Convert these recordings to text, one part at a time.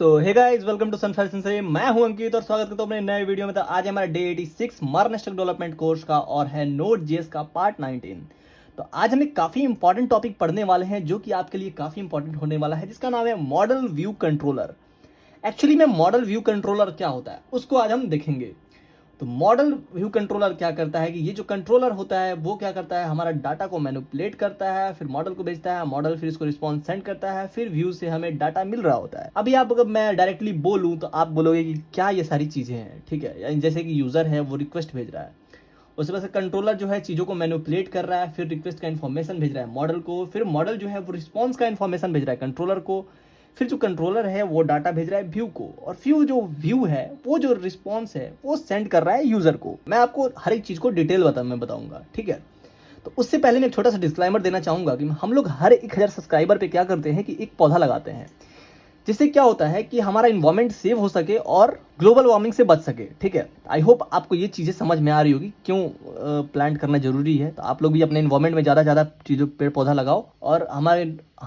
तो hey guys, welcome to Sunfire Sensei. मैं हूं अंकित और स्वागत करता हूं अपने नए वीडियो में। तो आज हमारा day 86 modern stack development course का और है नोड जेएस का पार्ट 19। तो आज हम एक काफी इंपॉर्टेंट टॉपिक पढ़ने वाले हैं जो कि आपके लिए काफी इंपॉर्टेंट होने वाला है, जिसका नाम है मॉडल व्यू कंट्रोलर। एक्चुअली में मॉडल व्यू कंट्रोलर क्या होता है उसको आज हम देखेंगे। तो मॉडल व्यू कंट्रोलर क्या करता है कि ये जो कंट्रोलर होता है वो क्या करता है, हमारा डाटा को मैनिपुलेट करता है, फिर मॉडल को भेजता है, मॉडल फिर इसको रिस्पॉन्स सेंड करता है, फिर व्यू से हमें डाटा मिल रहा होता है। अभी आप अगर मैं डायरेक्टली बोलूँ तो आप बोलोगे कि क्या ये सारी चीज़ें हैं, ठीक है। यानी जैसे कि यूज़र है वो रिक्वेस्ट भेज रहा है, उसके बाद से कंट्रोलर जो है चीज़ों को मैनिपुलेट कर रहा है, फिर रिक्वेस्ट का इन्फॉर्मेशन भेज रहा है मॉडल को, फिर मॉडल जो है वो रिस्पॉन्स का इन्फॉर्मेशन भेज रहा है कंट्रोलर को, फिर जो कंट्रोलर है वो डाटा भेज रहा है व्यू को, और व्यू जो व्यू है वो जो रिस्पॉन्स है वो सेंड कर रहा है यूजर को। मैं आपको हर एक चीज को डिटेल मैं बताऊंगा, ठीक है। तो उससे पहले मैं एक छोटा सा डिस्क्लेमर देना चाहूंगा कि हम लोग हर 1000 सब्सक्राइबर पे क्या करते हैं कि एक पौधा लगाते हैं, जिससे क्या होता है कि हमारा इन्वायरमेंट सेव हो सके और ग्लोबल वार्मिंग से बच सके, ठीक है। आई होप आपको ये चीज़ें समझ में आ रही होगी क्यों प्लांट करना जरूरी है। तो आप लोग भी अपने इन्वायरमेंट में ज़्यादा ज़्यादा चीज़ों पेड़ पौधा लगाओ और हम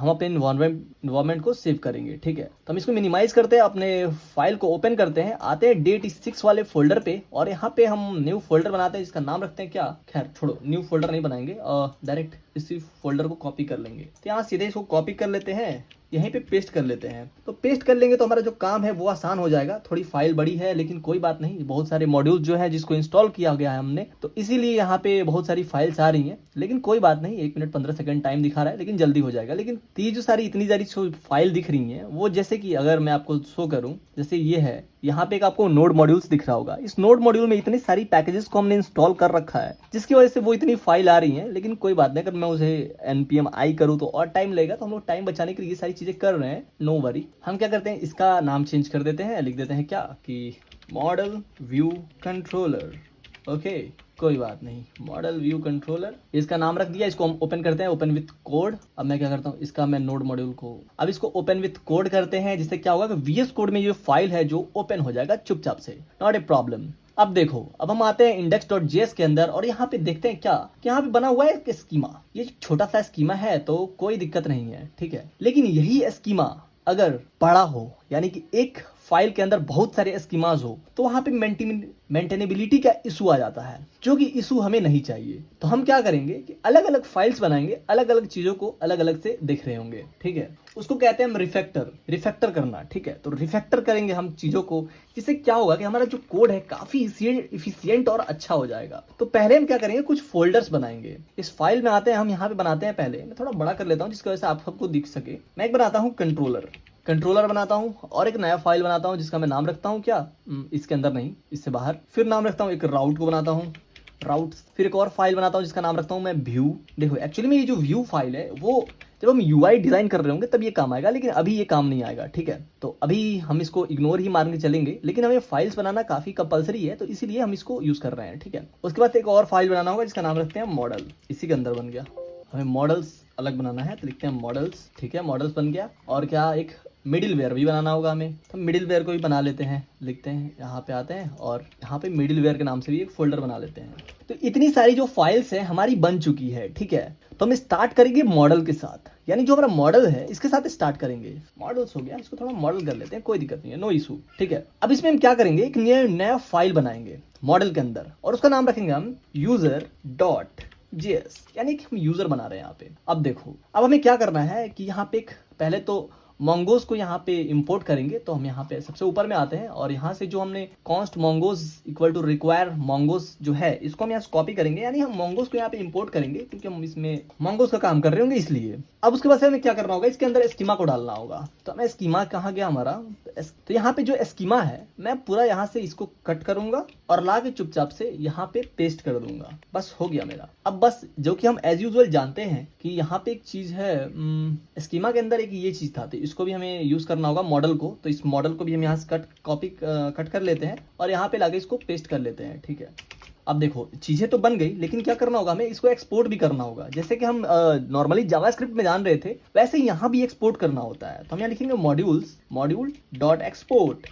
अपने इन्वायरमेंट को सेव करेंगे, ठीक है। तो हम इसको मिनिमाइज करते हैं, अपने फाइल को ओपन करते हैं, आते हैं डेट 6 वाले फोल्डर पे, और यहाँ पे हम न्यू फोल्डर बनाते हैं जिसका नाम रखते हैं क्या, खैर छोड़ो, न्यू फोल्डर नहीं बनाएंगे, डायरेक्ट इसी फोल्डर को कॉपी कर लेंगे। तो यहाँ सीधे इसको कॉपी कर लेते हैं, यहीं पे पेस्ट कर लेते हैं। तो पेस्ट कर लेंगे तो हमारा जो काम है वो आसान हो जाएगा। थोड़ी फाइल बड़ी है लेकिन कोई बात नहीं, बहुत सारे मॉड्यूल जो है जिसको इंस्टॉल किया गया है हमने, तो इसीलिए यहाँ पे बहुत सारी फाइल्स आ रही हैं, लेकिन कोई बात नहीं, 1 मिनट 15 सेकंड टाइम दिखा रहा है लेकिन जल्दी हो जाएगा। लेकिन ये जो सारी इतनी सारी फाइल दिख रही हैं वो, जैसे कि अगर मैं आपको शो करूँ, जैसे ये है, यहाँ पे एक आपको नोड मॉड्यूल्स दिख रहा होगा। इस नोड मॉड्यूल में इतनी सारी पैकेजेस को हमने इंस्टॉल कर रखा है जिसकी वजह से वो इतनी फाइल आ रही हैं, लेकिन कोई बात नहीं, अगर मैं उसे npm i करूँ तो और टाइम लगेगा। तो हम लोग टाइम बचाने के लिए ये सारी चीजें कर रहे हैं, नो वरी। हम क्या करते हैं, इसका नाम चेंज कर देते हैं, लिख देते हैं क्या कि मॉडल व्यू कंट्रोलर। ओके, कोई बात नहीं, मॉडल व्यू कंट्रोलर इसका नाम रख दिया। इसको हम ओपन करते हैं, ओपन विथ कोड। अब मैं क्या करता हूँ, इसका मैं नोड मॉड्यूल को अब इसको ओपन विथ कोड करते हैं, जिससे क्या होगा कि वीएस कोड में ये फाइल है जो ओपन हो जाएगा चुपचाप से, नॉट ए प्रॉब्लम। अब देखो, अब हम आते हैं index.js के अंदर और यहाँ पे देखते हैं क्या कि यहाँ पे बना हुआ है एक स्कीमा। ये छोटा सा स्कीमा है तो कोई दिक्कत नहीं है, ठीक है। लेकिन यही स्कीमा अगर बड़ा हो, यानी कि एक फाइल के अंदर बहुत सारे स्कीमाज हो, तो वहां पे मेंटेनेबिलिटी का इशू आ जाता है, जो कि इशू हमें नहीं चाहिए। तो हम क्या करेंगे कि अलग अलग फाइल्स बनाएंगे, अलग अलग चीजों को अलग अलग से देख रहे होंगे, ठीक है। उसको कहते हैं हम रिफैक्टर करना, ठीक है। तो रिफैक्टर करेंगे हम चीजों को, जिससे क्या होगा कि हमारा जो कोड है काफी इफिशियंट और अच्छा हो जाएगा। तो पहले हम क्या करेंगे, कुछ फोल्डर्स बनाएंगे। इस फाइल में आते हैं, हम यहाँ पे बनाते हैं, पहले मैं थोड़ा बड़ा कर लेता हूँ जिसकी वजह से आप सबको दिख सके। मैं एक बनाता हूँ कंट्रोलर बनाता हूँ, और एक नया फाइल बनाता हूँ जिसका मैं नाम रखता हूँ क्या, इसके अंदर नहीं, इससे बाहर। फिर नाम रखता हूँ एक राउट को बनाता हूँ, राउट्स। फिर एक और फाइल बनाता हूँ जिसका नाम रखता हूँ मैं व्यू। देखो एक्चुअली में ये जो व्यू फाइल है वो जब हम यूआई डिजाइन कर रहे होंगे तब ये काम आएगा, लेकिन अभी ये काम नहीं आएगा, ठीक है। तो अभी हम इसको इग्नोर ही मारने चलेंगे, लेकिन हमें फाइल्स बनाना काफी कंपलसरी है तो इसीलिए हम इसको यूज कर रहे हैं, ठीक है। उसके बाद एक और फाइल बनाना होगा जिसका नाम रखते हैं मॉडल, इसी के अंदर बन गया। हमें मॉडल्स अलग बनाना है तो लिखते हैं मॉडल्स, ठीक है, मॉडल्स बन गया। और क्या, एक मिडिल वेयर भी बनाना होगा हमें, तो मिडिल वेयर को भी बना लेते हैं, लिखते हैं, यहाँ पे आते हैं और यहाँ पे मिडिल वेयर के नाम से भी एक फोल्डर बना लेते हैं। तो इतनी सारी जो फाइल्स है हमारी बन चुकी है, ठीक है। तो हम स्टार्ट करेंगे मॉडल के साथ, यानी जो हमारा मॉडल है इसके साथ स्टार्ट करेंगे। मॉडल्स हो गया, इसको थोड़ा मॉडल कर लेते हैं, कोई दिक्कत नहीं है, नो इशू, ठीक है। अब इसमें हम क्या करेंगे, एक नया फाइल बनाएंगे मॉडल के अंदर, और उसका नाम रखेंगे हम user.js, यानी कि हम यूजर बना रहे हैं यहाँ पे। अब देखो, अब हमें क्या करना है कि यहाँ पे एक पहले तो मोंगोज को यहाँ पे इंपोर्ट करेंगे। तो हम यहाँ पे सबसे ऊपर में आते हैं और यहाँ से जो हमने const mongoose equal to require mongoose जो है, इसको हम यहाँ से कॉपी करेंगे, यानी हम मोंगोज को यहाँ पे इंपोर्ट करेंगे क्योंकि हम इसमें मोंगोज का काम कर रहे होंगे इसलिए। अब उसके बाद से हमें क्या करना होगा, इसके अंदर स्कीमा को डालना होगा। तो हमें स्कीमा कहाँ गया हमारा, तो यहाँ पे जो स्कीमा है मैं पूरा यहाँ से इसको कट करूंगा और ला के चुपचाप से यहाँ पे पेस्ट कर दूंगा, बस हो गया मेरा। अब बस जो कि हम एज यूजुअल जानते हैं कि यहाँ पे एक चीज है, स्कीमा के अंदर एक ये चीज था, तो इसको भी हमें यूज करना होगा मॉडल को। तो इस मॉडल को भी हम यहाँ से कट कर लेते हैं और यहाँ पे लाके इसको पेस्ट कर लेते हैं, ठीक है। अब देखो, चीजें तो बन गई, लेकिन क्या करना होगा, हमें इसको एक्सपोर्ट भी करना होगा। जैसे कि हम नॉर्मली जावास्क्रिप्ट में जान रहे थे, वैसे ही यहाँ भी एक्सपोर्ट करना होता है। तो हम यहाँ लिखेंगे मॉड्यूल डॉट एक्सपोर्ट,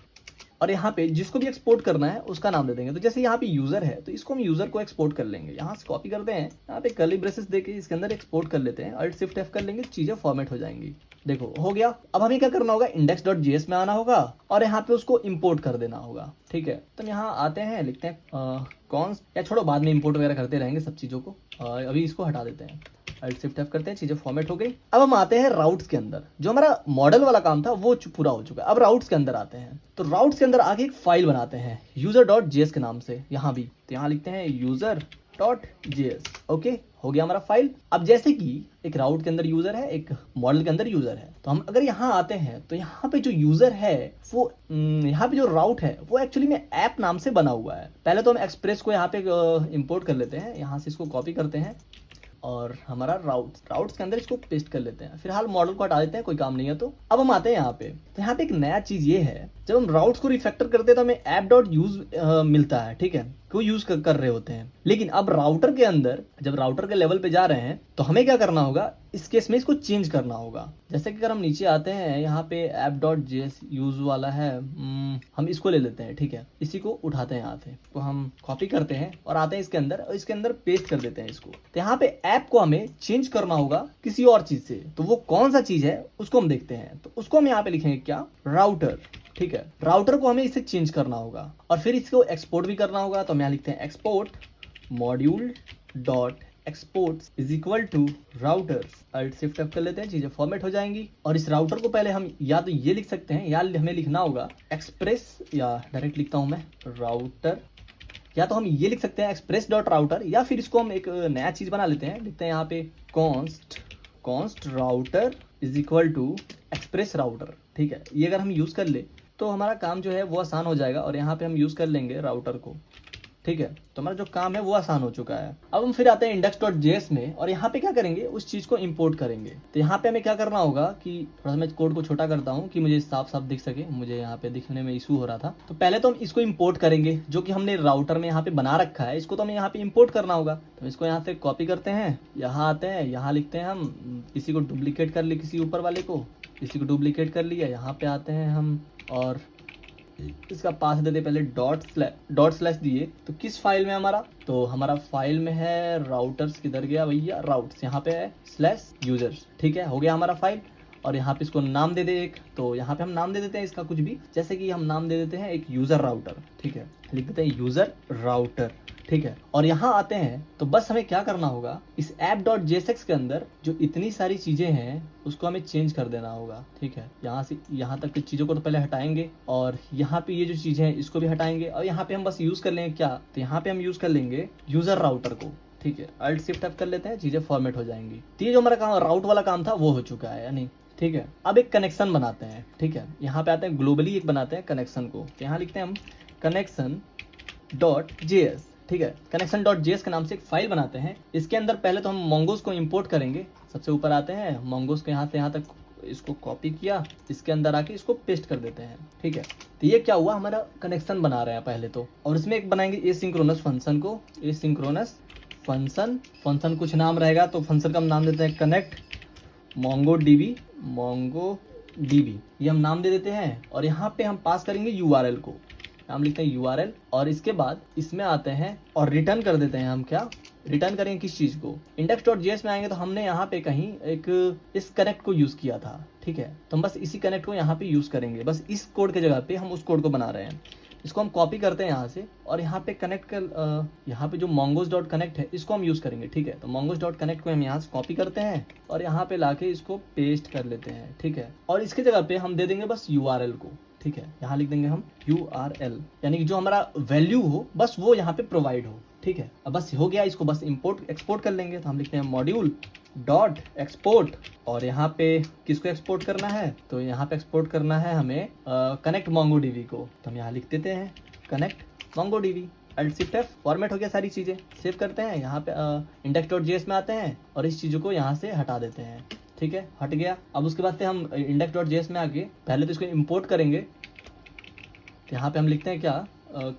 और यहाँ पे जिसको भी एक्सपोर्ट करना है उसका नाम दे देंगे। तो जैसे यहाँ पे यूजर है तो इसको हम यूजर को एक्सपोर्ट कर लेंगे, यहाँ से कॉपी करते हैं, यहाँ पे कर्ली ब्रेसेस देके इसके अंदर एक्सपोर्ट कर लेते हैं, Alt Shift F कर लेंगे, चीजें फॉर्मेट हो जाएंगी। देखो हो गया। अब हमें क्या करना होगा, index.js में आना होगा और यहाँ पे उसको इंपोर्ट कर देना होगा। ठीक है, तो यहाँ आते हैं, लिखते हैं कॉन्स्ट, या छोड़ो बाद में इंपोर्ट वगैरह करते रहेंगे सब चीज़ों को, अभी इसको हटा देते हैं, Alt Shift F करते हैं, चीज़ें फॉर्मेट हो गई। अब हम आते हैं राउट्स के अंदर। जो हमारा मॉडल वाला काम था वो पूरा हो चुका है, अब राउट्स के अंदर आते हैं। तो राउट्स के अंदर आगे एक फाइल बनाते हैं user.js के नाम से, यहाँ भी, तो यहाँ लिखते हैं user.js। ओके, हो गया हमारा फाइल। अब जैसे कि एक राउट के अंदर यूजर है, एक मॉडल के अंदर यूजर है, तो हम अगर यहाँ आते हैं तो यहाँ पे जो यूजर है वो यहाँ पे जो राउट है वो एक्चुअली में ऐप नाम से बना हुआ है। पहले तो हम एक्सप्रेस को यहाँ पे इंपोर्ट कर लेते हैं, यहाँ से इसको कॉपी करते हैं और हमारा राउट्स के अंदर इसको पेस्ट कर लेते हैं। फिलहाल मॉडल को हटा देते हैं, कोई काम नहीं है। तो अब हम आते हैं यहाँ पे, तो यहाँ पे एक नया चीज ये है, जब हम राउट्स को रिफैक्टर करते हैं तो हमें app.use मिलता है, ठीक है, को यूज कर रहे होते हैं। लेकिन अब राउटर के अंदर, जब राउटर के लेवल पे जा रहे हैं तो हमें क्या करना होगा, इस केस में इसको चेंज करना होगा। जैसे कि अगर हम नीचे आते हैं, यहाँ पे app.js यूज वाला है, हम इसको ले लेते हैं, ठीक है, इसी को उठाते हैं यहाँ से, तो हम कॉपी करते हैं और आते हैं इसके अंदर और इसके अंदर पेस्ट कर देते हैं इसको। तो यहाँ पे ऐप को हमें चेंज करना होगा किसी और चीज से, तो वो कौन सा चीज है उसको हम देखते हैं। तो उसको हम यहाँ पे लिखेंगे क्या, राउटर। ठीक है, राउटर को हमें इसे चेंज करना होगा और फिर इसको एक्सपोर्ट भी करना होगा। तो हम यहाँ लिखते हैं export module dot exports is equal to routers. Alt Shift F कर लेते हैं, चीजें फॉर्मेट हो जाएंगी। और इस राउटर को पहले हम या तो ये लिख सकते हैं या हमें लिखना होगा एक्सप्रेस, या डायरेक्ट लिखता हूं मैं राउटर, या तो हम ये लिख सकते हैं एक्सप्रेस डॉट राउटर, या फिर इसको हम एक नया चीज बना लेते हैं, लिखते हैं यहाँ पे const router is equal to express router. ठीक है, ये अगर हम यूज कर ले तो हमारा काम जो है वो आसान हो जाएगा और यहाँ पे हम यूज कर लेंगे राउटर को। ठीक है, तो हमारा जो काम है वो आसान हो चुका है। अब हम फिर आते हैं index.js में और यहाँ पे क्या करेंगे, उस चीज को इंपोर्ट करेंगे। तो यहाँ पे हमें क्या करना होगा कि थोड़ा सा मैं कोड को छोटा करता हूँ कि मुझे साफ साफ दिख सके, मुझे यहाँ पे दिखने में इशू हो रहा था। तो पहले तो हम इसको इंपोर्ट करेंगे, जो कि हमने राउटर में यहाँ पे बना रखा है, इसको तो हमें यहाँ पे इंपोर्ट करना होगा। तो इसको यहाँ से कॉपी करते हैं, यहाँ आते हैं, यहाँ लिखते हैं हम, किसी को डुप्लीकेट कर ले, किसी ऊपर वाले को, किसी को डुप्लीकेट कर लिया, यहाँ पे आते हैं हम और इसका पास देते, पहले डॉट स्लैश दिए। तो किस फाइल में हमारा, तो हमारा फाइल में है राउटर्स, किधर गया भैया, राउट्स, यहाँ पे है स्लैश यूजर्स। ठीक है, हो गया हमारा फाइल। और यहाँ पे इसको नाम दे दे एक, तो यहाँ पे हम नाम दे देते हैं इसका कुछ भी, जैसे कि हम नाम दे देते हैं एक यूजर राउटर। ठीक है, लिख देते हैं यूजर राउटर। ठीक है, और यहाँ आते हैं तो बस हमें क्या करना होगा, इस app.jsx के अंदर जो इतनी सारी चीजें हैं उसको हमें चेंज कर देना होगा। ठीक है, यहाँ से यहाँ तक की चीजों को तो पहले हटाएंगे और यहाँ पे ये जो चीजें हैं इसको भी हटाएंगे और यहाँ पे हम बस यूज कर लेंगे क्या, तो यहाँ पे हम यूज कर लेंगे यूजर राउटर को। ठीक है, Alt Shift F कर लेते हैं, चीजें फॉर्मेट हो जाएंगी। तो ये जो हमारा काम राउट वाला काम था वो हो चुका है, यानी ठीक है। अब एक कनेक्शन बनाते हैं। ठीक है, यहाँ पे आते हैं, ग्लोबली एक बनाते हैं कनेक्शन को, तो यहाँ लिखते हैं हम connection.js। ठीक है, connection.js के नाम से एक फाइल बनाते हैं। इसके अंदर पहले तो हम mongoose को इंपोर्ट करेंगे। सबसे ऊपर आते हैं, mongoose के यहाँ से यहाँ तक इसको कॉपी किया, इसके अंदर आके इसको पेस्ट कर देते हैं। ठीक है, तो ये क्या हुआ, हमारा कनेक्शन बना रहे हैं पहले तो, और इसमें एक बनाएंगे एसिंक्रोनस फंक्शन को, एसिंक्रोनस फंक्शन कुछ नाम रहेगा, तो फंक्शन का हम नाम देते हैं कनेक्ट MongoDB, ये हम नाम दे देते हैं। और यहाँ पे हम पास करेंगे URL को, हम लिखते हैं URL, और इसके बाद इसमें आते हैं और रिटर्न कर देते हैं। हम क्या रिटर्न करेंगे, किस चीज को, index.js में आएंगे तो हमने यहाँ पे कहीं एक इस कनेक्ट को यूज किया था। ठीक है, तो हम बस इसी कनेक्ट को यहाँ पे यूज करेंगे, बस इस कोड के जगह पे हम उस कोड को बना रहे हैं। इसको हम कॉपी करते हैं यहाँ से और यहाँ पे कनेक्ट कर, यहाँ पे जो mongoose.connect है इसको हम यूज करेंगे। ठीक है, तो mongoose.connect को हम यहाँ से कॉपी करते हैं और यहाँ पे लाके इसको पेस्ट कर लेते हैं। ठीक है, और इसके जगह पे हम दे देंगे बस URL को। ठीक है, यहाँ लिख देंगे हम URL, यानी कि जो हमारा वैल्यू हो बस वो यहाँ पे प्रोवाइड हो। ठीक है, अब बस हो गया, इसको बस इंपोर्ट एक्सपोर्ट कर लेंगे। तो हम लिखते हैं मॉड्यूल डॉट एक्सपोर्ट, और यहाँ पे किसको एक्सपोर्ट करना है, तो यहाँ पे एक्सपोर्ट करना है हमें कनेक्ट MongoDB को। तो हम यहाँ लिख देते हैं connect MongoDB। Alt Shift F, format हो गया, सारी चीजें सेव करते हैं। यहाँ पे index.js में आते हैं और इस चीजों को यहाँ से हटा देते हैं। ठीक है, हट गया। अब उसके बाद से हम index.js में आके पहले तो इसको इंपोर्ट करेंगे। तो यहाँ पे हम लिखते हैं क्या,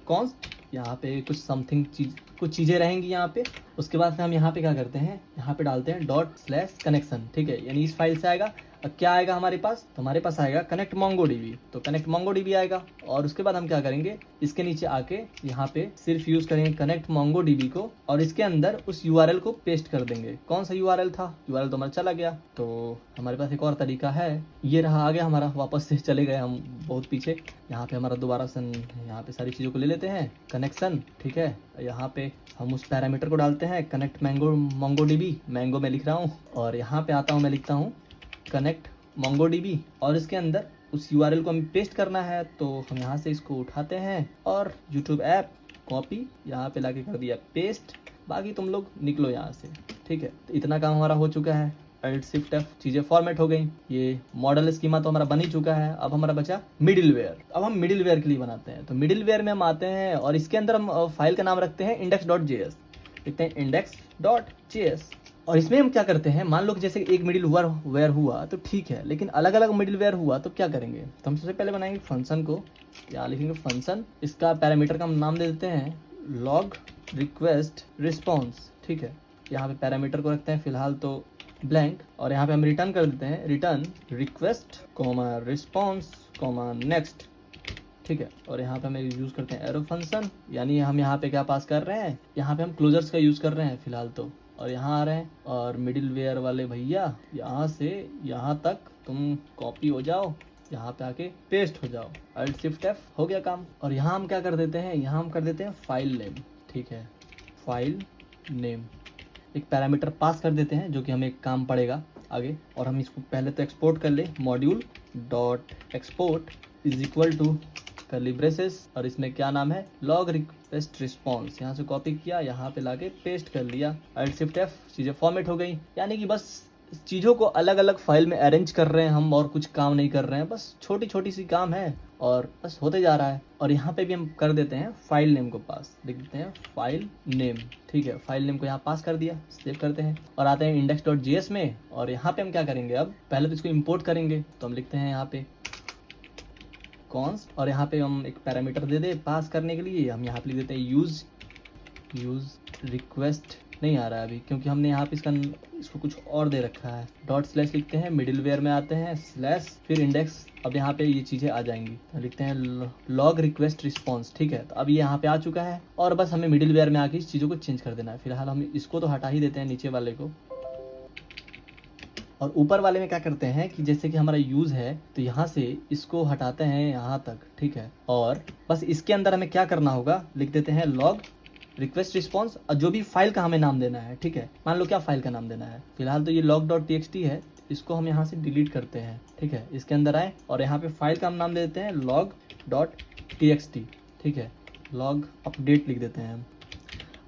कॉन्स्ट, यहाँ पे कुछ चीजें रहेंगी यहाँ पे। उसके बाद से हम यहाँ पे क्या करते हैं, यहाँ पे डालते हैं डॉट स्लैश कनेक्शन। ठीक है, यानी इस फाइल से आएगा। क्या आएगा हमारे पास, तो हमारे पास आएगा कनेक्ट मोंगोडीबी, तो कनेक्ट मोंगोडीबी आएगा। और उसके बाद हम क्या करेंगे, इसके नीचे आके यहाँ पे सिर्फ यूज करेंगे कनेक्ट मोंगोडीबी को, और इसके अंदर उस यूआरएल को पेस्ट कर देंगे। कौन सा यूआरएल था, यूआरएल तो हमारा चला गया। तो हमारे पास एक और तरीका है, ये रहा, आ गया हमारा, वापस से चले गए हम बहुत पीछे। यहाँ पे हमारा दोबारा से यहाँ पे सारी चीज़ों को ले लेते हैं, कनेक्शन, ठीक है। यहाँ पे हम उस पैरामीटर को डालते हैं कनेक्ट मोंगोडीबी, मैंगो में लिख रहा हूँ, और यहाँ पे आता हूँ, मैं लिखता हूँ कनेक्ट मोंगोडीबी, और इसके अंदर उस यूआरएल को हमें पेस्ट करना है। तो हम यहाँ से इसको उठाते हैं और यूट्यूब ऐप कॉपी, यहाँ पे लाके कर दिया पेस्ट। बाकी तुम लोग निकलो यहाँ से, ठीक है। तो इतना काम हमारा हो चुका है, Alt Shift F, चीज़ें फॉर्मेट हो गई। ये मॉडल स्कीमा तो हमारा बन ही चुका है। अब हमारा बचा मिडिलवेयर। अब हम मिडिलवेयर के लिए बनाते हैं, तो मिडिलवेयर में हम आते हैं और इसके अंदर हम फाइल का नाम रखते हैं index.js, लिखते हैं index.js। और इसमें हम क्या करते हैं, मान लो कि जैसे एक मिडिलवेयर हुआ तो ठीक है, लेकिन अलग अलग मिडिलवेयर हुआ तो क्या करेंगे, तो हम सबसे पहले बनाएंगे फंक्शन को, यहाँ लिखेंगे फंक्शन, इसका पैरामीटर का हम नाम दे देते हैं लॉग रिक्वेस्ट रिस्पॉन्स, ठीक है। यहाँ पे पैरामीटर को रखते हैं फिलहाल तो ब्लैंक, और यहाँ पे हम रिटर्न कर देते हैं return request comma response comma next, ठीक है। और यहाँ पे हम यूज़ करते हैं एरो फंक्शन, यानी हम यहाँ पे क्या पास कर रहे हैं, यहाँ पे हम क्लोजर्स का यूज़ कर रहे हैं फिलहाल तो, और यहाँ आ रहे हैं, और मिडिलवेयर वाले भैया यहाँ से यहाँ तक तुम कॉपी हो जाओ, यहाँ पे आके पेस्ट हो जाओ, Alt Shift F, हो गया काम। और यहाँ हम क्या कर देते हैं, यहाँ हम कर देते हैं फाइल नेम, ठीक है, फाइल नेम एक पैरामीटर पास कर देते हैं, जो कि हमें एक काम पड़ेगा आगे। और हम इसको पहले तो एक्सपोर्ट कर ले, module dot export is equal to curly braces, और इसमें क्या नाम है, लॉग रिक्वेस्ट रिस्पॉन्स। यहाँ से कॉपी किया, यहाँ पे लाके पेस्ट कर लिया, Alt Shift F, चीज़ें फॉर्मेट हो गई। यानी कि बस चीज़ों को अलग अलग फाइल में अरेंज कर रहे हैं हम, और कुछ काम नहीं कर रहे हैं, बस छोटी छोटी सी काम है और बस होते जा रहा है। और यहाँ पे भी हम कर देते हैं फाइल नेम को पास, लिख देते हैं फाइल नेम, ठीक है। फाइल नेम को यहाँ पास कर दिया, सेव करते हैं और आते हैं index.js में। और यहाँ पे हम क्या करेंगे, अब पहले तो इसको इंपोर्ट करेंगे, तो हम लिखते हैं यहाँ पे कॉन्स, और यहाँ पे हम एक पैरामीटर दे दे पास करने के लिए, हम यहाँ पे लिख देते हैं यूज रिक्वेस्ट, नहीं आ रहा है अभी क्योंकि हमने यहाँ पे इसको कुछ और दे रखा है, डॉट स्लैश लिखते हैं, मिडिलवेयर में आते हैं स्लैश, फिर इंडेक्स। अब यहाँ पे ये चीज़ें आ जाएंगी, तो लिखते हैं लॉग रिक्वेस्ट रिस्पॉन्स, ठीक है। तो अब ये यहाँ पे आ चुका है, और बस हमें मिडिलवेयर में आके इस चीज़ों को चेंज कर देना है। फिलहाल हम इसको तो हटा ही देते हैं, नीचे वाले को, और ऊपर वाले में क्या करते हैं कि जैसे कि हमारा यूज़ है, तो यहाँ से इसको हटाते हैं यहाँ तक, ठीक है। और बस इसके अंदर हमें क्या करना होगा, लिख देते हैं लॉग रिक्वेस्ट रिस्पॉन्स, और जो भी फाइल का हमें नाम देना है, ठीक है। मान लो क्या फाइल का नाम देना है, फिलहाल तो ये log.txt है, इसको हम यहाँ से डिलीट करते हैं, ठीक है। इसके अंदर आए और यहाँ पे फाइल का हम नाम दे देते हैं log.txt, ठीक है। log अपडेट लिख देते हैं हम,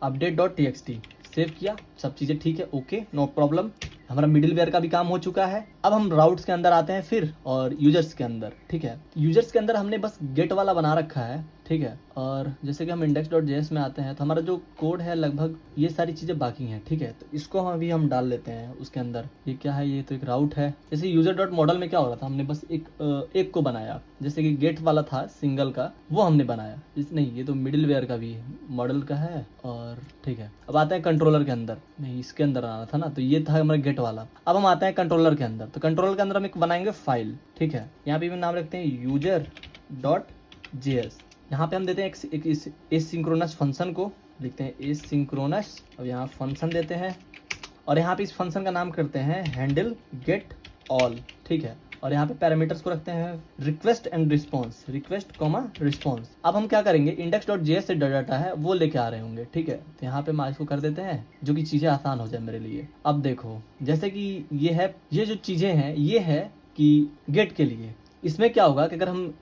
update.txt, सेव किया, सब चीज़ें ठीक है, ओके, नो प्रॉब्लम। हमारा मिडिलवेयर का भी काम हो चुका है। अब हम राउट्स के अंदर आते हैं फिर, और यूजर्स के अंदर, ठीक है। यूजर्स के अंदर हमने बस गेट वाला बना रखा है, ठीक है। और जैसे कि हम index.js में आते हैं, तो हमारा जो कोड है लगभग ये सारी चीज़ें बाकी हैं, ठीक है। तो इसको हम अभी हम डाल लेते हैं उसके अंदर। ये क्या है, ये तो एक राउट है। जैसे यूजर.मॉडल में क्या हो रहा था, हमने बस एक को बनाया, जैसे कि गेट वाला था सिंगल का, वो हमने बनाया। नहीं, ये तो मिडिलवेयर का भी मॉडल का है, और ठीक है। अब आते हैं कंट्रोलर के अंदर, नहीं इसके अंदर आना था ना, तो ये था हमारा गेट वाला। अब हम आते हैं कंट्रोलर के अंदर, तो कंट्रोलर के अंदर हम एक बनाएंगे फाइल, ठीक है। यहाँ पे भी नाम रखते हैं user.js। यहाँ पे हम देते हैं एक एसिंक्रोनस फंक्शन को, लिखते हैं एसिंक्रोनस, अब यहाँ फंक्शन देते हैं, और यहाँ पे इस फंक्शन का नाम करते हैं हैंडल गेट ऑल, ठीक है। और यहाँ पे पैरामीटर्स को रखते हैं request and response, request comma response. अब हम क्या करेंगे, index.js से डाटा है वो लेके आ रहे होंगे, ठीक है। तो यहाँ पे हम इसको कर देते हैं, जो कि चीज़ें आसान हो जाए मेरे लिए। अब देखो, जैसे कि ये है, ये जो चीज़ें हैं ये है कि गेट के लिए, इसमें क्या होगा कि अगर हम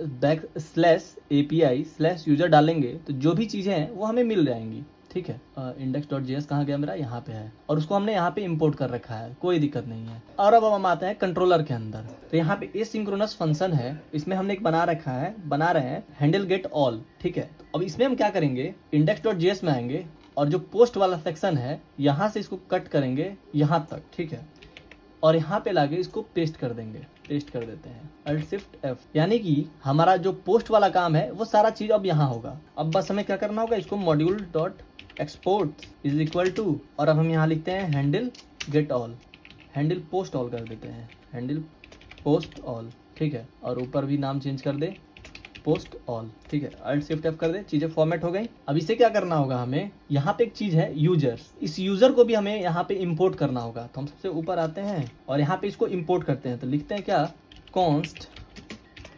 /API/user डालेंगे तो जो भी चीज़ें हैं वो हमें मिल जाएंगी, ठीक है। index.js कहाँ गया मेरा, यहाँ पे है, और उसको हमने यहाँ पे इंपोर्ट कर रखा है, कोई दिक्कत नहीं है। और अब हम आते हैं कंट्रोलर के अंदर, तो यहाँ पे एसिंक्रोनस फंक्शन है, इसमें हमने एक बना रहे हैं हैंडल गेट ऑल, ठीक है। तो अब इसमें हम क्या करेंगे, index.js में आएंगे, और जो पोस्ट वाला सेक्शन है यहाँ से इसको कट करेंगे यहाँ तक, ठीक है। और यहाँ पे लाके इसको पेस्ट कर देंगे, पेस्ट कर देते हैं Alt Shift F, यानी कि हमारा जो पोस्ट वाला काम है वो सारा चीज अब यहाँ होगा। अब बस हमें क्या करना होगा, इसको module dot export is equal to, और अब हम यहाँ लिखते हैं handle get all, handle post all कर देते हैं, हैंडल पोस्ट ऑल, ठीक है, और ऊपर भी नाम चेंज कर दे पोस्ट ऑल, ठीक है, अल्ट शिफ्ट एफ कर दे, चीजें फॉर्मेट हो गई। अब इसे क्या करना होगा हमें, यहाँ पे एक चीज है यूजर्स, इस यूजर को भी हमें यहाँ पे इंपोर्ट करना होगा। तो हम सबसे ऊपर आते हैं और यहाँ पे इसको इंपोर्ट करते हैं। तो लिखते हैं क्या, const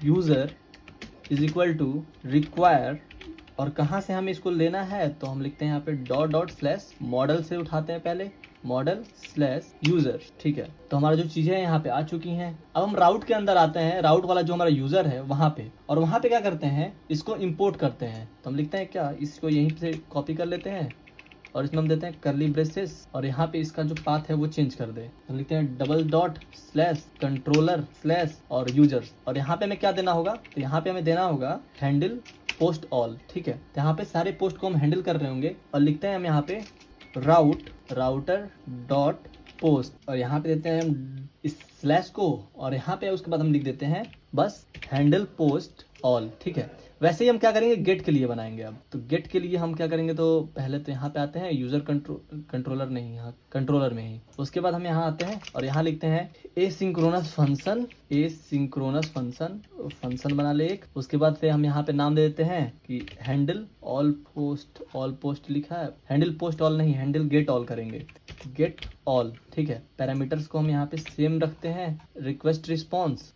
user is equal to require, और कहाँ से हमें इसको लेना है, तो हम लिखते हैं यहाँ पे डॉट डॉट स्लैश मॉडल से उठाते हैं, पहले मॉडल स्लैश यूजर, ठीक है। तो हमारा जो चीजें यहाँ पे आ चुकी हैं। अब हम राउट के अंदर आते हैं, राउट वाला जो हमारा यूजर है वहां पे, और वहां पे क्या करते हैं, इसको इंपोर्ट करते हैं। तो हम लिखते हैं क्या, इसको यहीं से कॉपी कर लेते हैं और इसमें हम देते हैं कर्ली ब्रेसेस, और यहाँ पे इसका जो पाथ है वो चेंज कर दे। हम लिखते हैं double dot slash controller slash और यूजर्स, और यहाँ पे हमें क्या देना होगा, तो यहाँ पे हमें देना होगा हैंडल पोस्ट ऑल, ठीक है। तो यहाँ पे सारे पोस्ट को हम हैंडल कर रहे होंगे, और लिखते हैं हम यहाँ पे राउटर डॉट पोस्ट, और यहाँ पे देते हैं हम इस स्लैश को, और यहाँ पे उसके बाद हम लिख देते हैं बस हैंडल पोस्ट ऑल, ठीक है। वैसे ही हम क्या करेंगे, गेट के लिए बनाएंगे। अब तो गेट के लिए हम क्या करेंगे, तो पहले तो यहाँ पे आते हैं यूजर कंट्रोलर नहीं, यहाँ कंट्रोलर में ही, उसके बाद हम यहाँ आते हैं और यहाँ लिखते हैं एसिंक्रोनस फंक्शन बना ले एक। उसके बाद फिर हम यहाँ पे नाम दे देते हैं कि हैंडल ऑल पोस्ट लिखा है, हैंडल पोस्ट ऑल नहीं, हैंडल गेट ऑल करेंगे, गेट ऑल, ठीक है। पैरामीटर्स को हम यहाँ पे सेम रखते हैं, रिक्वेस्ट रिस्पॉन्स,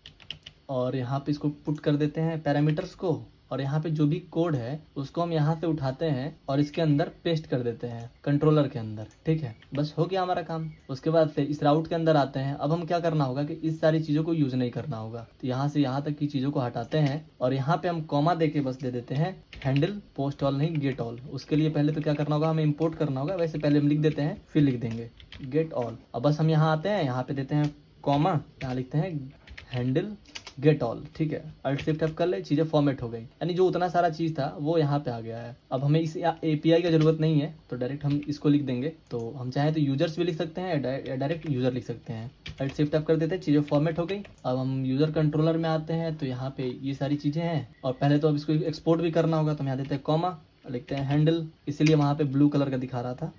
और यहाँ पे इसको पुट कर देते हैं पैरामीटर्स को, और यहाँ पे जो भी कोड है उसको हम यहाँ से उठाते हैं और इसके अंदर पेस्ट कर देते हैं कंट्रोलर के अंदर, ठीक है। बस हो गया हमारा काम। उसके बाद फिर इस राउट के अंदर आते हैं। अब हम क्या करना होगा कि इस सारी चीज़ों को यूज नहीं करना होगा, तो यहाँ से यहाँ तक की चीज़ों को हटाते हैं और यहाँ पे हम कॉमा दे के बस दे देते हैं हैंडल पोस्ट ऑल नहीं गेट ऑल। उसके लिए पहले तो क्या करना होगा, हमें इंपोर्ट करना होगा, वैसे पहले हम लिख देते हैं फिर लिख देंगे गेट ऑल। अब बस हम यहाँ आते हैं, यहाँ पे देते हैं कॉमा, यहाँ लिखते हैं हैंडल गेट ऑल, ठीक है। अल्ट शिफ्ट एफ कर ले, चीजें फॉर्मेट हो गई, यानी जो उतना सारा चीज था वो यहाँ पे आ गया है। अब हमें इस एपीआई का जरूरत नहीं है, तो डायरेक्ट हम इसको लिख देंगे। तो हम चाहे तो यूजर्स भी लिख सकते हैं या डायरेक्ट यूजर लिख सकते हैं। अल्ट शिफ्ट एफ कर देते हैं, चीजें फॉर्मेट हो गई। अब हम यूजर कंट्रोलर में आते हैं, तो यहाँ पे ये सारी चीजें हैं, और पहले तो अब इसको एक्सपोर्ट भी करना होगा, तो हम यहाँ देते हैं कॉमा, लिखते हैं हैंडल, इसीलिए वहाँ पे ब्लू कलर का दिखा रहा था,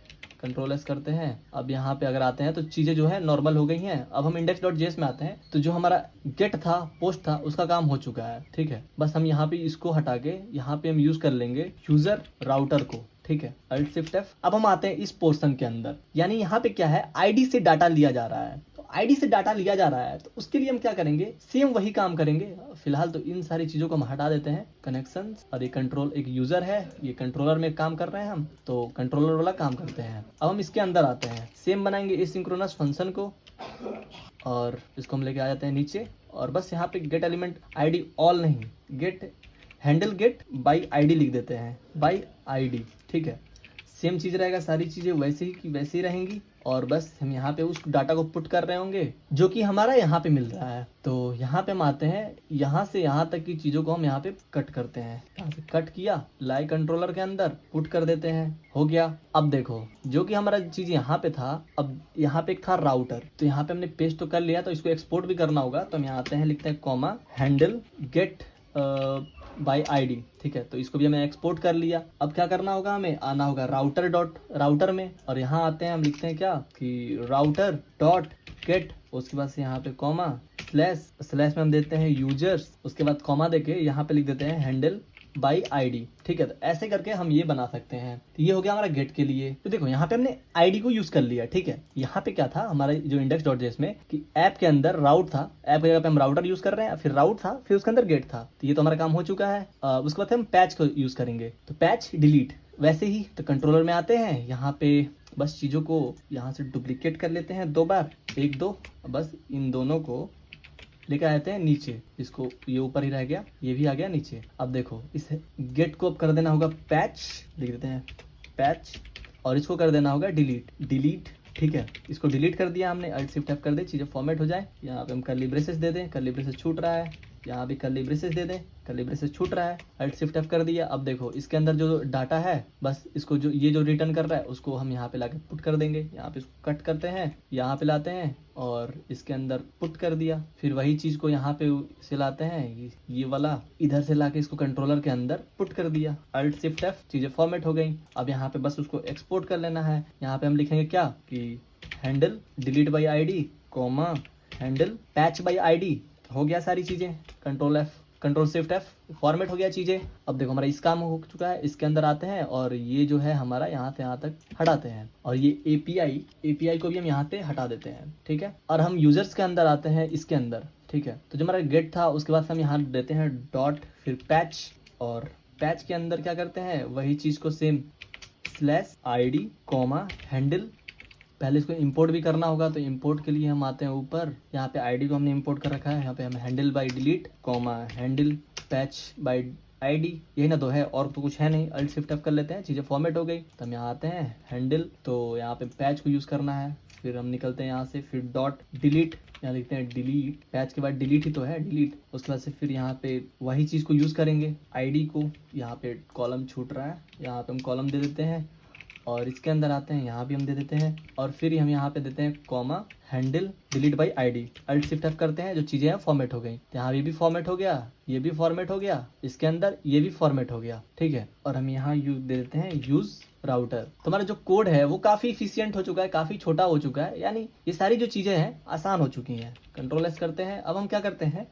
कंट्रोल एस करते हैं। अब यहाँ पे अगर आते हैं तो चीजें जो है नॉर्मल हो गई हैं। अब हम index.js में आते हैं, तो जो हमारा गेट था पोस्ट था उसका काम हो चुका है, ठीक है। बस हम यहाँ पे इसको हटा के यहाँ पे हम यूज कर लेंगे यूजर राउटर को, ठीक है। Alt shift F. अब हम आते हैं इस पोर्शन के अंदर, यानी यहाँ पे क्या है, आईडी से डाटा लिया जा रहा है। तो आईडी से डाटा लिया जा रहा है, तो उसके लिए हम क्या करेंगे, सेम वही काम करेंगे। फिलहाल तो इन सारी चीजों को हम हटा देते हैं, कनेक्शंस, और ये कंट्रोल एक यूजर है, ये कंट्रोलर में काम कर रहे हैं हम, तो कंट्रोलर वाला काम करते हैं। अब हम इसके अंदर आते हैं, सेम बनाएंगे एसिंक्रोनस फंक्शन को, और इसको हम लेके आ जाते हैं नीचे, और बस यहाँ पे गेट एलिमेंट आईडी ऑल नहीं, get handle get by ID लिख देते हैं, बाई आईडी, ठीक है। सेम चीज रहेगा, सारी चीजें वैसे ही की वैसे ही रहेंगी, और बस हम यहाँ पे उस डाटा को पुट कर रहे होंगे जो कि हमारा यहाँ पे मिल रहा है। तो यहाँ पे हम आते हैं, यहाँ से यहाँ तक की चीजों को हम यहाँ पे कट करते हैं, यहाँ से कट किया, लाई कंट्रोलर के अंदर पुट कर देते हैं, हो गया। अब देखो जो कि हमारा चीज यहाँ पे था, अब यहाँ पे एक था राउटर, तो यहाँ पे हमने पेस्ट तो कर लिया, तो इसको एक्सपोर्ट भी करना होगा। तो हम यहाँ आते हैं, लिखते हैं comma handle get by ID, ठीक है। तो इसको भी हमें एक्सपोर्ट कर लिया। अब क्या करना होगा, हमें आना होगा राउटर में, और यहाँ आते हैं, हम लिखते हैं क्या कि राउटर डॉट गेट, उसके बाद से यहाँ पे कॉमा स्लैश में हम देते हैं यूजर्स, उसके बाद कॉमा देके यहाँ पे लिख देते हैं हैंडल बाई आईडी, ठीक है। तो ऐसे करके हम ये बना सकते हैं। तो ये हो गया हमारा गेट के लिए। तो देखो यहाँ पे हमने आईडी को यूज कर लिया, ठीक है। यहाँ पे क्या था हमारा जो index.js में कि ऐप के अंदर राउट था, ऐप की जगह पे हम राउटर यूज कर रहे हैं, फिर राउट था, फिर उसके अंदर गेट था। तो ये तो हमारा काम हो चुका है। उसके बाद हम पैच को यूज करेंगे, तो पैच डिलीट वैसे ही। तो कंट्रोलर में आते हैं, यहाँ पे बस चीजों को यहाँ से डुप्लीकेट कर लेते हैं 2 बार, 1 2, बस इन दोनों को लेकर आते हैं नीचे, इसको ये ऊपर ही रह गया, ये भी आ गया नीचे। अब देखो इस गेट को अब कर देना होगा पैच, लिख देते हैं पैच, और इसको कर देना होगा डिलीट, ठीक है। इसको डिलीट कर दिया हमने, अल्ट शिफ्ट एफ कर दे, चीजें फॉर्मेट हो जाए। यहाँ पे हम कर्ली ब्रेसेस दे दें, कर्ली ब्रेसेस छूट रहा है, यहाँ भी कर्ली ब्रेसेस दे दें, कर्ली ब्रेसेस छूट रहा है, अल्ट शिफ्ट एफ कर दिया। अब देखो इसके अंदर जो डाटा है, बस इसको जो ये जो रिटर्न कर रहा है उसको हम यहाँ पे लाके पुट कर देंगे। यहाँ पे इसको कट करते हैं, यहाँ पे लाते हैं और इसके अंदर पुट कर दिया। फिर वही चीज को यहाँ पे से लाते हैं, ये वाला इधर से लाके इसको कंट्रोलर के अंदर पुट कर दिया, अल्ट शिफ्ट एफ, चीजें फॉर्मेट हो गई। अब यहाँ पे बस उसको एक्सपोर्ट कर लेना है। यहाँ पे हम लिखेंगे क्या कि handle delete by ID comma handle patch by ID, हो गया सारी चीज़ें, कंट्रोल शिफ्ट F, फॉर्मेट हो गया चीज़ें। अब देखो हमारा इस काम हो चुका है, इसके अंदर आते हैं और ये जो है हमारा यहाँ से यहाँ तक हटाते हैं और ये API को भी हम यहाँ पे हटा देते हैं, ठीक है। और हम यूजर्स के अंदर आते हैं, इसके अंदर, ठीक है। तो जो हमारा गेट था उसके बाद हम यहाँ देते हैं डॉट, फिर पैच, और पैच के अंदर क्या करते हैं वही चीज़ को सेम /id, हैंडल। पहले इसको इंपोर्ट भी करना होगा, तो इंपोर्ट के लिए हम आते हैं ऊपर, यहाँ पे आईडी को हमने इंपोर्ट कर रखा है, यहाँ पे हम handle bye delete, handle patch bye ID, यही ना तो है, और तो कुछ है नहीं। अल्ट शिफ्ट F कर लेते हैं, चीज़ें फॉर्मेट हो गई। तो हम यहाँ आते हैं हैंडल, तो यहाँ पे पैच को यूज़ करना है, फिर हम निकलते हैं यहाँ से, फिर डॉट डिलीट, यहाँ लिखते हैं डिलीट, पैच के बाद डिलीट ही तो है, डिलीट। उसके बाद से फिर यहाँ पे वही चीज़ को यूज़ करेंगे, आईडी को, यहाँ पे कॉलम छूट रहा है, यहाँ पे हम कॉलम दे देते हैं, और इसके अंदर आते हैं, यहाँ भी हम दे देते हैं, और फिर हम यहाँ पे देते हैं handle delete by ID. Alt shift F करते हैं, जो चीज़ें हैं फॉर्मेट हो गई। यहाँ ये भी फॉर्मेट हो गया, ये भी फॉर्मेट हो गया, इसके अंदर ये भी फॉर्मेट हो गया, ठीक है। और हम यहाँ यूज दे देते हैं यूज राउटर। तो हमारा जो कोड है वो काफ़ी इफिशियंट हो चुका है, काफ़ी छोटा हो चुका है, यानी ये सारी जो चीज़ें हैं आसान हो चुकी हैं। कंट्रोल S करते हैं। अब हम क्या करते हैं,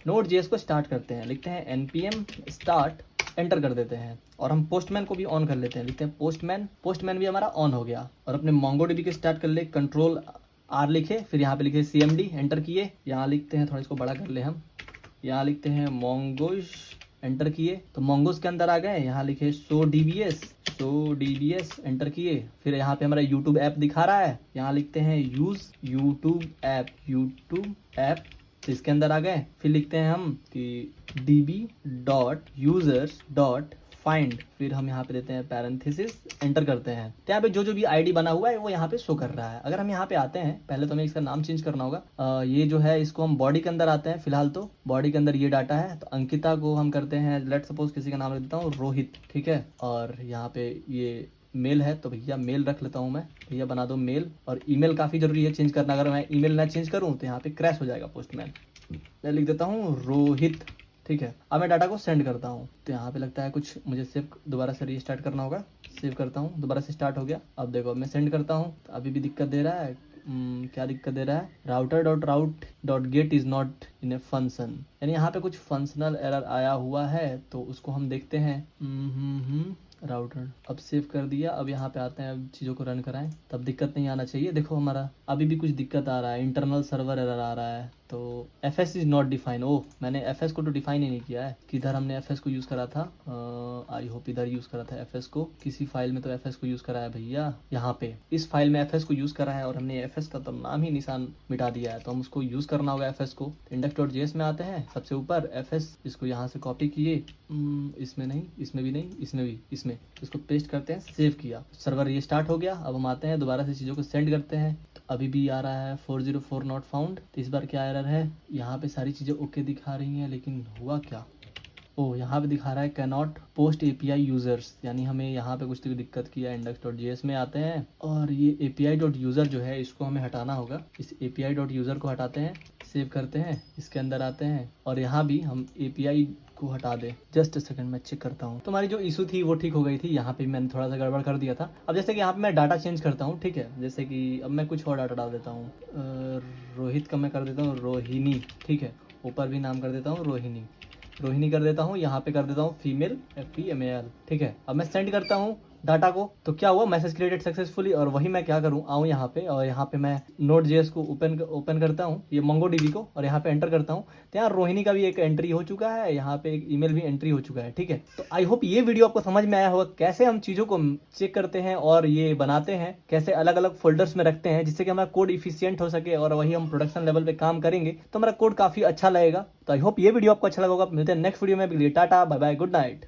Node.js को स्टार्ट करते हैं, लिखते हैं npm start, एंटर कर देते हैं, और हम पोस्टमैन को भी ऑन कर लेते हैं, लिखते हैं पोस्टमैन भी हमारा ऑन हो गया। और अपने MongoDB के स्टार्ट कर ले, कंट्रोल R लिखे, फिर यहाँ पे लिखे CMD, एंटर किए। यहाँ लिखते हैं, थोड़ा इसको बड़ा कर ले हम, यहाँ लिखते हैं Mongoose, एंटर किए, तो Mongoose के अंदर आ गए। यहाँ लिखे show DBS, एंटर किए। फिर यहाँ पे हमारा YouTube ऐप दिखा रहा है, यहाँ लिखते हैं यूज YouTube ऐप, तो इसके अंदर आ गए। फिर लिखते हैं हम कि db.users.find, फिर हम यहाँ पे देते हैं पैरेंथेसिस, एंटर करते हैं। तो यहाँ पे जो भी आईडी बना हुआ है वो यहाँ पे शो कर रहा है। अगर हम यहाँ पे आते हैं, पहले तो हमें इसका नाम चेंज करना होगा। ये जो है इसको हम बॉडी के अंदर आते हैं, फिलहाल तो बॉडी के अंदर ये डाटा है, तो अंकिता को हम करते हैं, लेट सपोज किसी का नाम रख देता हूँ रोहित, ठीक है। और यहाँ पे ये मेल है, तो भैया मेल रख लेता हूँ मैं, भैया बना दो मेल। और ईमेल काफ़ी ज़रूरी है चेंज करना, अगर मैं ईमेल ना चेंज करूँ तो यहाँ पे क्रैश हो जाएगा पोस्टमैन। मैं लिख देता हूँ रोहित, ठीक है। अब मैं डाटा को सेंड करता हूँ, तो यहाँ पे लगता है कुछ मुझे सेव दोबारा से रीस्टार्ट करना होगा। सेव करता हूँ, दोबारा से स्टार्ट हो गया। अब देखो मैं सेंड करता हूँ, तो अभी भी दिक्कत दे रहा है। क्या दिक्कत दे रहा है, router.route.get is not in a function, यानी यहाँ पे कुछ फंक्शनल एरर आया हुआ है, तो उसको हम देखते हैं। राउटर अब सेव कर दिया। अब यहाँ पे आते हैं, अब चीज़ों को रन कराएं, तब दिक्कत नहीं आना चाहिए। देखो हमारा अभी भी कुछ दिक्कत आ रहा है, इंटरनल सर्वर एरर आ रहा है, तो fs इज नॉट डिफाइन। ओह, मैंने fs को तो डिफाइन ही नहीं किया है, किधर हमने fs को यूज़ करा था, आई होप इधर यूज़ करा था fs को, किसी फाइल में तो fs को यूज़ करा है भैया, यहाँ पे इस फाइल में fs को यूज़ करा है, और हमने fs का तो नाम ही निशान मिटा दिया है, तो हम उसको यूज़ करना होगा fs को। index.js में आते हैं, सबसे ऊपर fs, इसको यहाँ से कॉपी किए, इसमें नहीं, इसमें भी नहीं, इसमें भी, इसमें इसको पेस्ट करते हैं, सेव किया, सर्वर ये स्टार्ट हो गया। अब हम आते हैं, दोबारा से चीज़ों को सेंड करते हैं, तो अभी भी आ रहा है 404 नॉट फाउंड। तो इस बार क्या एरर है, यहाँ पे सारी चीज़ें ओके दिखा रही हैं, लेकिन हुआ क्या, ओह यहाँ पे दिखा रहा है कैनॉट पोस्ट API यूजर्स, यानी हमें यहाँ पे कुछ तो दिक्कत किया। index.js में आते हैं, और ये API.user जो है इसको हमें हटाना होगा, इस API.user को हटाते हैं, सेव करते हैं, इसके अंदर आते हैं, और यहाँ भी हम API को हटा दे। जस्ट सेकंड में चेक करता हूँ। तुम्हारी जो इशू थी वो ठीक हो गई थी, यहाँ पे मैंने थोड़ा सा गड़बड़ कर दिया था। अब जैसे कि यहाँ पे मैं डाटा चेंज करता हूँ, ठीक है, जैसे कि अब मैं कुछ और डाटा डाल देता हूँ, रोहित का मैं कर देता हूँ रोहिणी, ठीक है, ऊपर भी नाम कर देता हूँ रोहिणी कर देता हूँ, यहाँ पे कर देता हूँ फीमेल FEMAL, ठीक है। अब मैं सेंड करता हूँ डाटा को, तो क्या हुआ, मैसेज क्रिएटेड सक्सेसफुली। और वही मैं क्या करूँ, आऊँ यहाँ पे, और यहाँ पे मैं Node.js को ओपन करता हूँ, ये MongoDB को, और यहाँ पे एंटर करता हूँ, तो यहाँ रोहिणी का भी एक एंट्री हो चुका है, यहाँ पे एक ईमेल भी एंट्री हो चुका है, ठीक है। तो आई होप ये वीडियो आपको समझ में आया होगा, कैसे हम चीज़ों को चेक करते हैं और ये बनाते हैं, कैसे अलग अलग फोल्डर्स में रखते हैं, जिससे कि हमारा कोड इफिशियंट हो सके, और वही हम प्रोडक्शन लेवल पे काम करेंगे तो हमारा कोड काफ़ी अच्छा लगेगा। तो आई होप ये वीडियो आपको अच्छा लगा होगा। मिलते हैं नेक्स्ट वीडियो में, tata bye bye, good night.